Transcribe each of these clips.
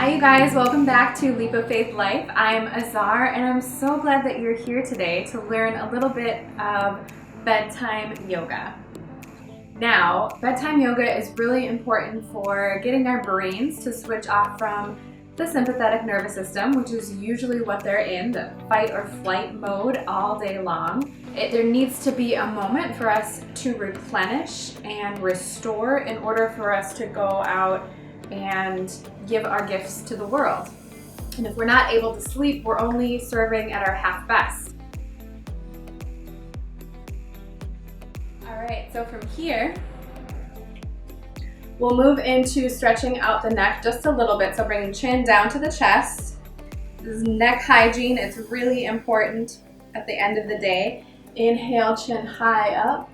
Hi you guys, welcome back to Leap of Faith Life. I'm Azahar and I'm so glad that you're here today to learn a little bit of bedtime yoga. Now, bedtime yoga is really important for getting our brains to switch off from the sympathetic nervous system, which is usually what they're in, the fight or flight mode all day long. There needs to be a moment for us to replenish and restore in order for us to go out and give our gifts to the world. And if we're not able to sleep, we're only serving at our half best. All right, so from here, we'll move into stretching out the neck just a little bit. So bring the chin down to the chest. This is neck hygiene. It's really important at the end of the day. Inhale, chin high up.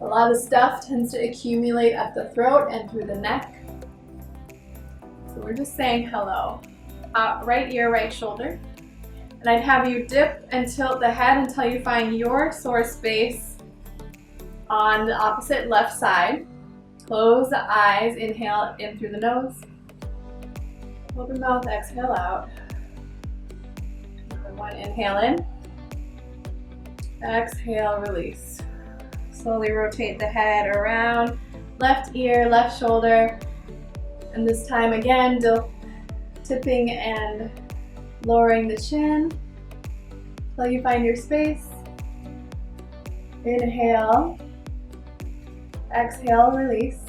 A lot of stuff tends to accumulate at the throat and through the neck. So we're just saying hello. Right ear, right shoulder. And I'd have you dip and tilt the head until you find your sore space on the opposite left side. Close the eyes, inhale in through the nose. Open mouth, exhale out. One inhale in. Exhale, release. Slowly rotate the head around. Left ear, left shoulder. And this time again, tipping and lowering the chin until you find your space. Inhale. Exhale, release.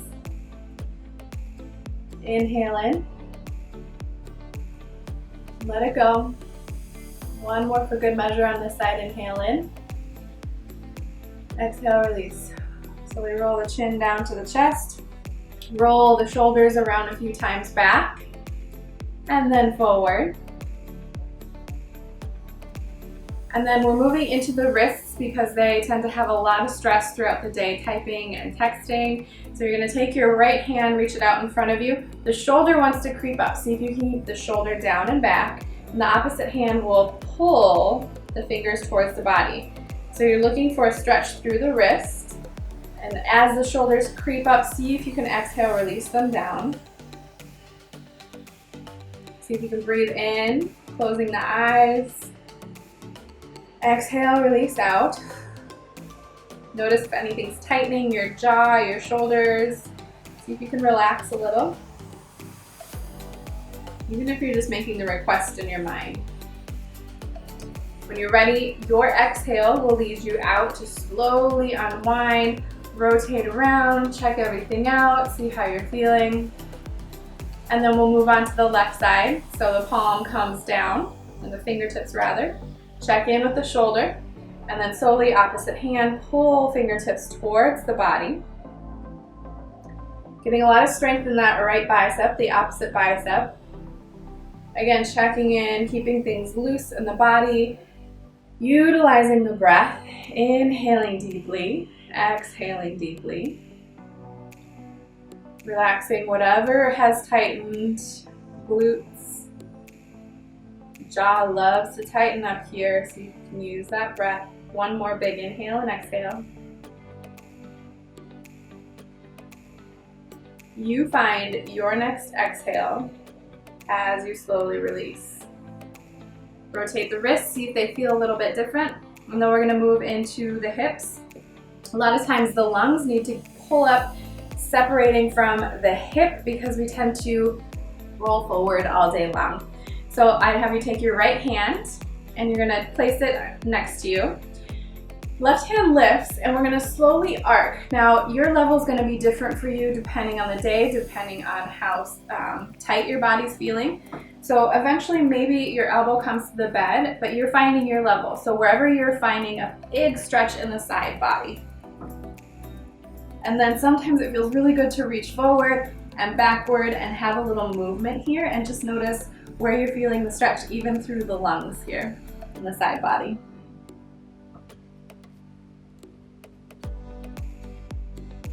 Inhale in. Let it go. One more for good measure on this side. Inhale in. Exhale, release. So we roll the chin down to the chest. Roll the shoulders around a few times back. And then forward. And then we're moving into the wrists because they tend to have a lot of stress throughout the day, typing and texting. So you're going to take your right hand, reach it out in front of you. The shoulder wants to creep up. See if you can keep the shoulder down and back. And the opposite hand will pull the fingers towards the body. So you're looking for a stretch through the wrist. And as the shoulders creep up, see if you can exhale, release them down. See if you can breathe in, closing the eyes. Exhale, release out. Notice if anything's tightening, your jaw, your shoulders. See if you can relax a little. Even if you're just making the request in your mind. When you're ready, your exhale will lead you out to slowly unwind, rotate around, check everything out, see how you're feeling. And then we'll move on to the left side. So the palm comes down, and the fingertips rather. Check in with the shoulder, and then slowly opposite hand, pull fingertips towards the body. Getting a lot of strength in that right bicep, the opposite bicep. Again, checking in, keeping things loose in the body, utilizing the breath, inhaling deeply, exhaling deeply. Relaxing whatever has tightened, glutes. Jaw loves to tighten up here, so you can use that breath. One more big inhale and exhale. You find your next exhale as you slowly release. Rotate the wrists, see if they feel a little bit different. And then we're going to move into the hips. A lot of times the lungs need to pull up, separating from the hip because we tend to roll forward all day long. So I'd have you take your right hand and you're going to place it next to you. Left hand lifts and we're going to slowly arc. Now your level is going to be different for you depending on the day, depending on how tight your body's feeling. So eventually maybe your elbow comes to the bed, but you're finding your level. So wherever you're finding a big stretch in the side body. And then sometimes it feels really good to reach forward and backward and have a little movement here and just notice where you're feeling the stretch even through the lungs here in the side body.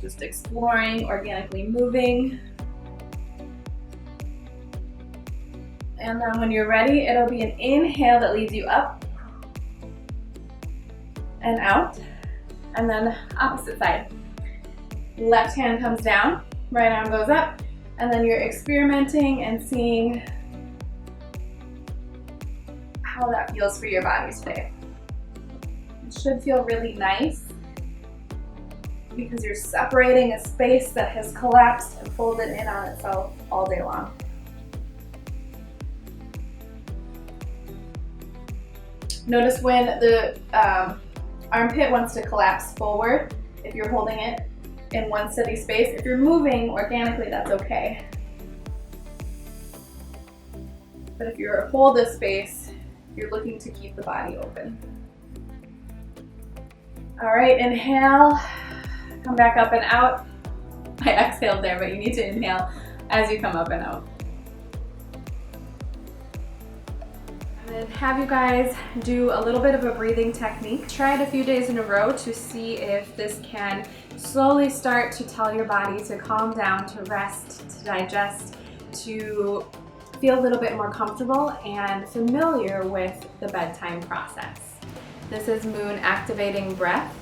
Just exploring, organically moving. And then when you're ready, it'll be an inhale that leads you up and out. And then opposite side. Left hand comes down, right arm goes up. And then you're experimenting and seeing how that feels for your body today. It should feel really nice because you're separating a space that has collapsed and folded in on itself all day long. Notice when the armpit wants to collapse forward, if you're holding it in one steady space. If you're moving organically, that's okay. But if you hold this space, you're looking to keep the body open. All right, inhale, come back up and out. I exhaled there, but you need to inhale as you come up and out. And have you guys do a little bit of a breathing technique. Try it a few days in a row to see if this can slowly start to tell your body to calm down, to rest, to digest, to feel a little bit more comfortable and familiar with the bedtime process. This is moon activating breath.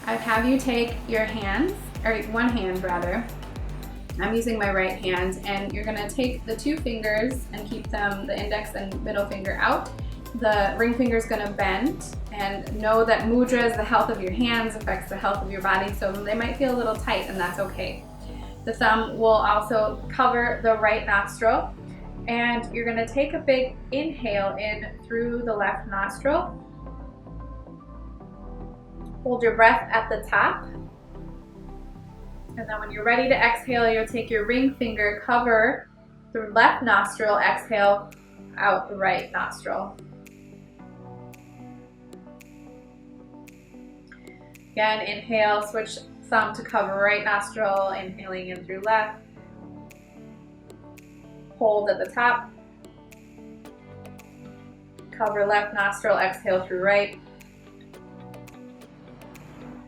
I'd have you take your hands, or one hand rather. I'm using my right hand, and you're gonna take the two fingers and keep them, the index and middle finger out. The ring finger is gonna bend, and know that mudras, the health of your hands, affects the health of your body, so they might feel a little tight, and that's okay. The thumb will also cover the right nostril, and you're gonna take a big inhale in through the left nostril. Hold your breath at the top. And then when you're ready to exhale, you'll take your ring finger, cover the left nostril, exhale out the right nostril. Again, inhale, switch thumb to cover right nostril, inhaling in through left. Hold at the top. Cover left nostril, exhale through right.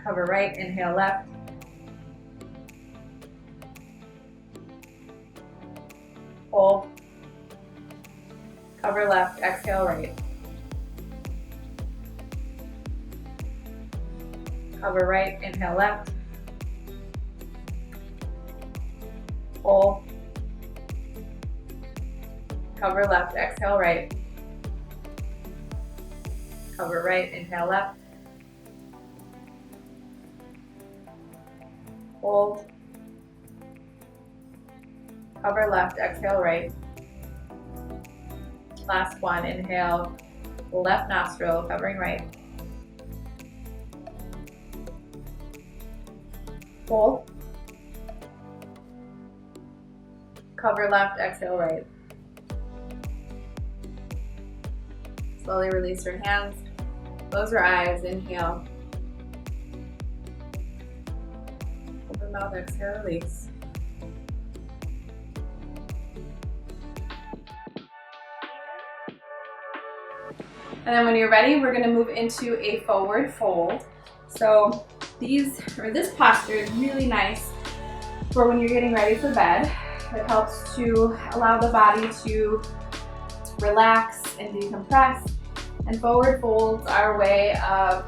Cover right, inhale left. Hold. Cover left, exhale right. Cover right, inhale left. Hold. Cover left, exhale right. Cover right, inhale left. Hold. Cover left, exhale right. Last one, inhale, left nostril, covering right. Hold. Cover left, exhale right. Slowly release your hands. Close your eyes, inhale. Open mouth, exhale, release. And then when you're ready, we're gonna move into a forward fold. So this posture is really nice for when you're getting ready for bed. It helps to allow the body to relax and decompress. And forward folds are a way of,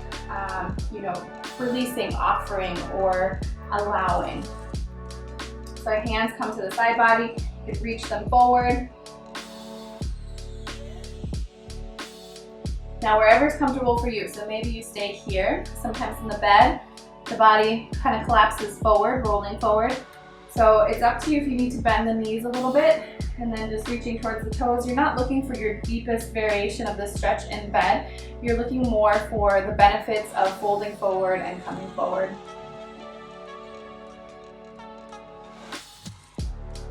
releasing, offering, or allowing. So hands come to the side body, you can reach them forward. Now wherever is comfortable for you, so maybe you stay here. Sometimes in the bed, the body kind of collapses forward, rolling forward. So it's up to you if you need to bend the knees a little bit, and then just reaching towards the toes. You're not looking for your deepest variation of the stretch in bed. You're looking more for the benefits of folding forward and coming forward.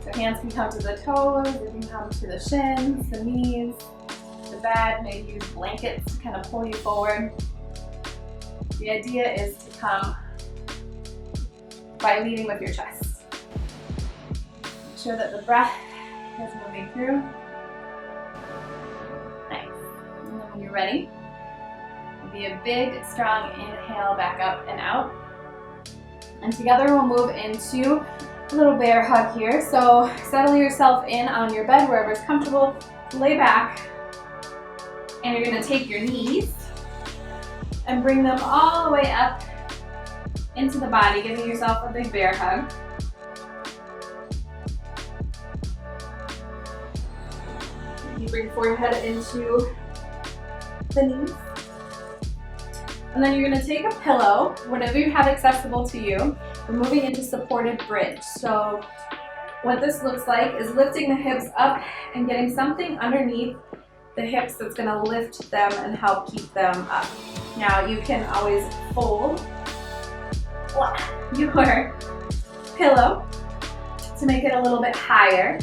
So hands can come to the toes, they can come to the shins, the knees, the bed. Maybe use blankets to kind of pull you forward. The idea is to come by leading with your chest. Make sure that the breath is moving through. Nice. And then when you're ready, it'll be a big, strong inhale back up and out. And together we'll move into a little bear hug here. So settle yourself in on your bed wherever it's comfortable. Lay back. And you're going to take your knees and bring them all the way up into the body, giving yourself a big bear hug. You bring forehead into the knees. And then you're going to take a pillow, whatever you have accessible to you. We're moving into supported bridge. So what this looks like is lifting the hips up and getting something underneath the hips that's going to lift them and help keep them up. Now you can always fold your pillow to make it a little bit higher,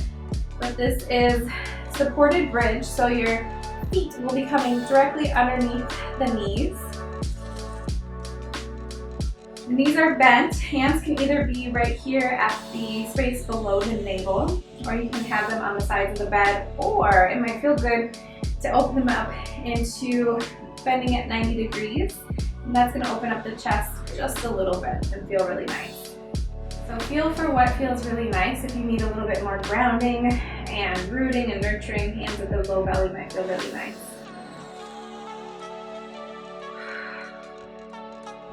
but this is supported bridge, so your feet will be coming directly underneath the knees. The knees are bent. Hands can either be right here at the space below the navel, or you can have them on the sides of the bed, or it might feel good to open them up into bending at 90 degrees. And that's going to open up the chest just a little bit and feel really nice. So feel for what feels really nice. If you need a little bit more grounding and rooting and nurturing, hands at the low belly might feel really nice.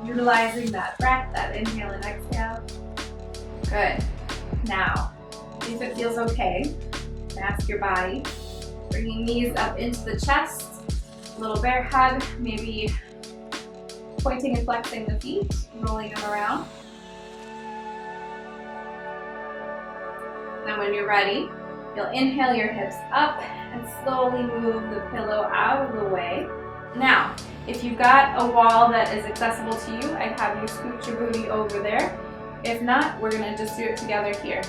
Utilizing that breath, that inhale and exhale. Good. Now, if it feels okay, ask your body. Bringing knees up into the chest, a little bear hug, maybe pointing and flexing the feet, rolling them around. Then when you're ready, you'll inhale your hips up and slowly move the pillow out of the way. Now, if you've got a wall that is accessible to you, I'd have you scoot your booty over there. If not, we're gonna just do it together here.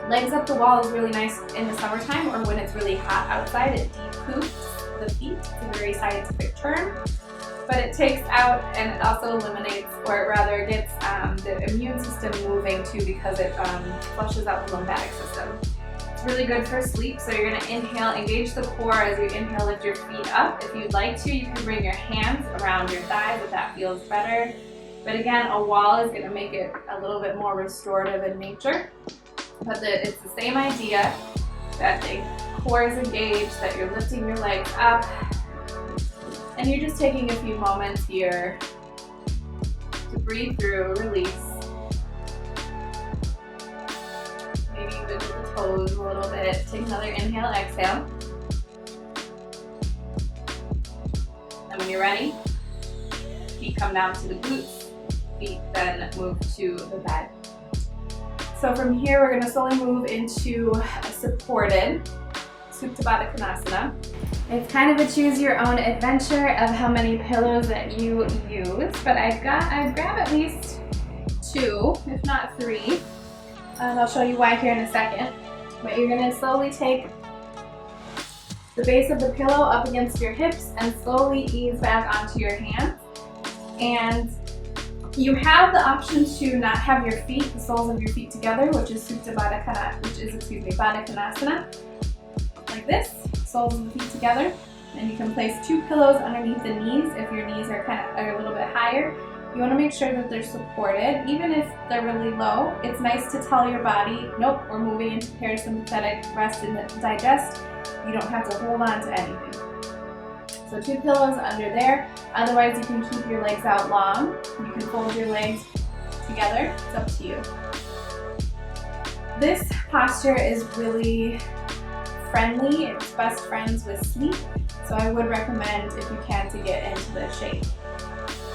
Legs up the wall is really nice in the summertime or when it's really hot outside. It decoops the feet. It's a very scientific term, but it takes out and it also eliminates, or rather gets the immune system moving too, because it flushes out the lymphatic system. It's really good for sleep, so you're going to inhale, engage the core as you inhale, lift your feet up. If you'd like to, you can bring your hands around your thighs if that feels better. But again, a wall is going to make it a little bit more restorative in nature. But it's the same idea, that the core is engaged, that you're lifting your legs up, and you're just taking a few moments here to breathe through, release. Maybe even with the toes a little bit. Take another inhale, exhale. And when you're ready, feet come down to the glutes, feet then move to the bed. So from here, we're going to slowly move into a supported Supta Baddha Konasana. It's kind of a choose your own adventure of how many pillows that you use, but I'd grab at least 2, if not 3. And I'll show you why here in a second. But you're going to slowly take the base of the pillow up against your hips and slowly ease back onto your hands. And you have the option to not have your feet, the soles of your feet together, which is Baddha Konasana, like this, soles of the feet together. And you can place 2 pillows underneath the knees if your knees are a little bit higher. You want to make sure that they're supported, even if they're really low. It's nice to tell your body, nope, we're moving into parasympathetic rest and digest. You don't have to hold on to anything. So 2 pillows under there. Otherwise, you can keep your legs out long. You can fold your legs together. It's up to you. This posture is really friendly. It's best friends with sleep. So I would recommend, if you can, to get into this shape.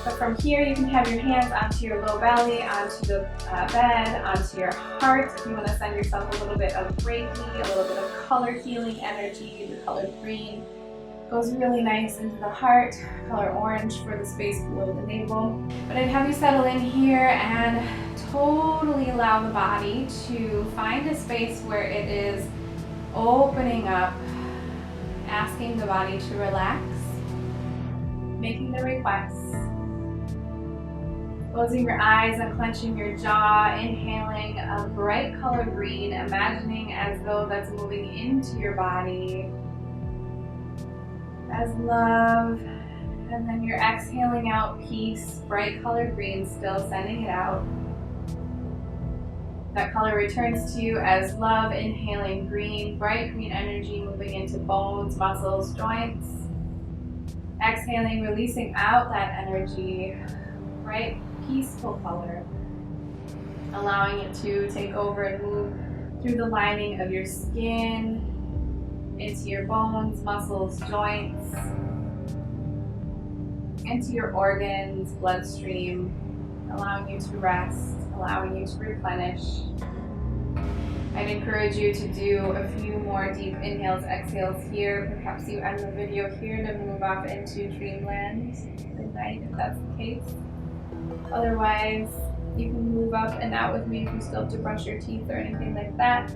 But from here, you can have your hands onto your low belly, onto the bed, onto your heart. If you want to send yourself a little bit of Reiki, a little bit of color healing energy, the color green goes really nice into the heart, color orange for the space below the navel. But I'd have you settle in here and totally allow the body to find a space where it is opening up, asking the body to relax, making the requests. Closing your eyes and clenching your jaw, inhaling a bright color green, imagining as though that's moving into your body as love, and then you're exhaling out peace, bright color green, still sending it out. That color returns to you as love, inhaling green, bright green energy moving into bones, muscles, joints. Exhaling, releasing out that energy, bright, peaceful color. Allowing it to take over and move through the lining of your skin, into your bones, muscles, joints, into your organs, bloodstream, allowing you to rest, allowing you to replenish. I'd encourage you to do a few more deep inhales, exhales here. Perhaps you end the video here to move off into dreamland tonight if that's the case. Otherwise, you can move up and out with me if you still have to brush your teeth or anything like that.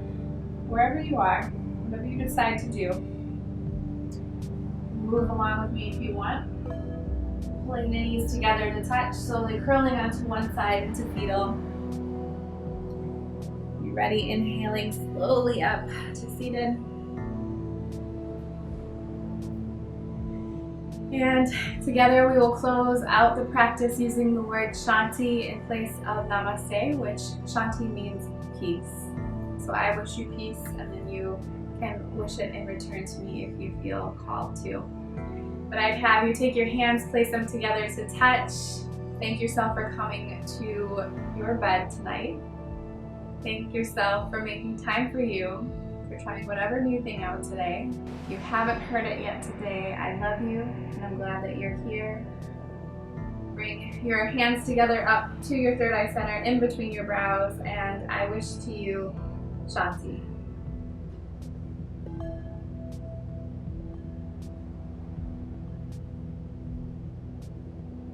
Wherever you are, whatever you decide to do, move along with me if you want. Pulling the knees together to touch, slowly curling onto one side into fetal. You ready? Inhaling slowly up to seated. And together we will close out the practice using the word Shanti in place of Namaste, which Shanti means peace. So I wish you peace, and then you can wish it in return to me if you feel called to. But I'd have you take your hands, place them together to touch. Thank yourself for coming to your bed tonight. Thank yourself for making time for you, for trying whatever new thing out today. If you haven't heard it yet today, I love you, and I'm glad that you're here. Bring your hands together up to your third eye center, in between your brows, and I wish to you Shanti.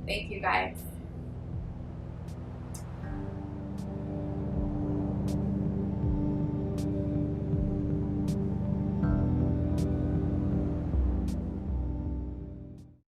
Thank you, guys.